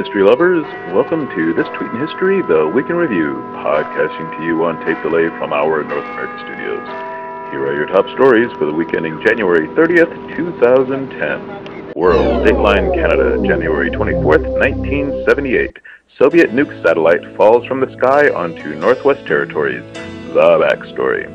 history lovers, welcome to This Tweet in History, the Week in Review, podcasting to you on tape delay from our North America studios. Here are your top stories for the week ending January 30th, 2010. World Dateline Canada, January 24th, 1978. Soviet nuke satellite falls from the sky onto Northwest Territories. The backstory.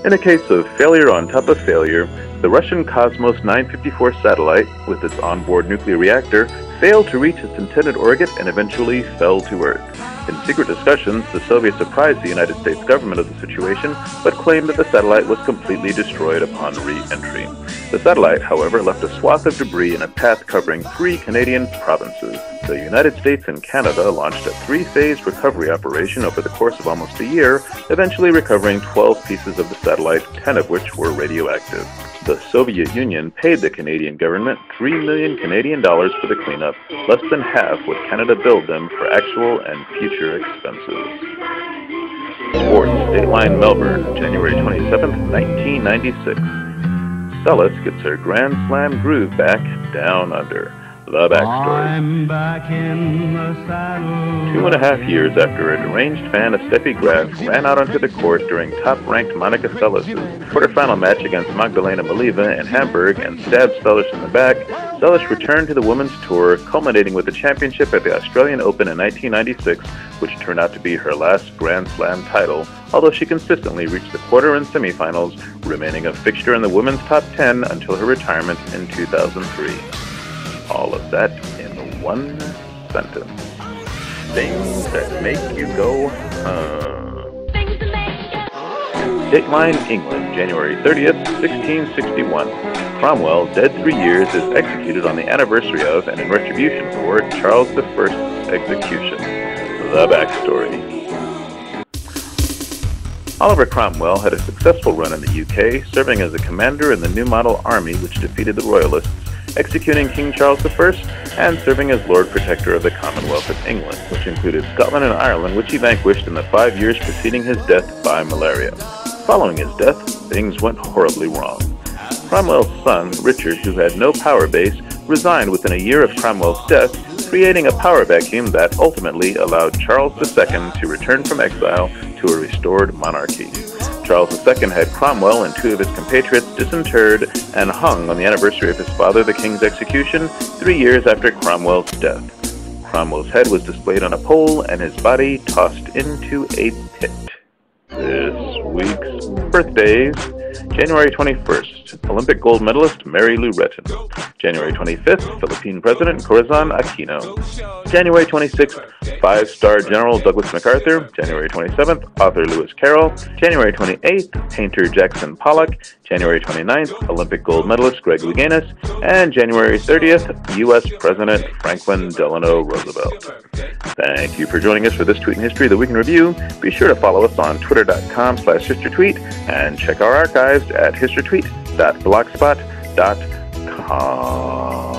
In a case of failure on top of failure, the Russian Cosmos 954 satellite, with its onboard nuclear reactor, failed to reach its intended orbit and eventually fell to Earth. In secret discussions, the Soviets apprised the United States government of the situation, but claimed that the satellite was completely destroyed upon re-entry. The satellite, however, left a swath of debris in a path covering 3 Canadian provinces. The United States and Canada launched a 3-phase recovery operation over the course of almost a year, eventually recovering 12 pieces of the satellite, 10 of which were radioactive. The Soviet Union paid the Canadian government $3 million Canadian for the cleanup, less than half what Canada billed them for actual and future expenses. Sports, Dateline Melbourne, January 27th, 1996. Celeste gets her Grand Slam groove back down under. The backstory. I'm back in the saddle. 2.5 years after a deranged fan of Steffi Graf ran out onto the court during top-ranked Monica Seles' quarterfinal match against Magdalena Maliva in Hamburg and stabbed Seles in the back, Seles returned to the women's tour, culminating with the championship at the Australian Open in 1996, which turned out to be her last Grand Slam title, although she consistently reached the quarter and semifinals, remaining a fixture in the women's top 10 until her retirement in 2003. All of that in one sentence. Things that make you go, Dateline, England, January 30th, 1661. Cromwell, dead 3 years, is executed on the anniversary of and in retribution for Charles I's execution. The backstory. Oliver Cromwell had a successful run in the UK, serving as a commander in the New Model Army which defeated the Royalists, executing King Charles I, and serving as Lord Protector of the Commonwealth of England, which included Scotland and Ireland, which he vanquished in the 5 years preceding his death by malaria. Following his death, things went horribly wrong. Cromwell's son, Richard, who had no power base, resigned within a year of Cromwell's death, creating a power vacuum that ultimately allowed Charles II to return from exile to a restored monarchy. Charles II had Cromwell and 2 of his compatriots disinterred and hung on the anniversary of his father, the king's execution, 3 years after Cromwell's death. Cromwell's head was displayed on a pole and his body tossed into a pit. This week's birthdays: January 21st, Olympic gold medalist Mary Lou Retton. January 25th, Philippine President Corazon Aquino. January 26th, 5-star General Douglas MacArthur. January 27th, author Lewis Carroll. January 28th, painter Jackson Pollock. January 29th, Olympic gold medalist Greg Louganis. And January 30th, U.S. President Franklin Delano Roosevelt. Thank you for joining us for This Tweet in History, the Week in Review. Be sure to follow us on twitter.com/Histortweet and check our archives at histortweet.blogspot.com.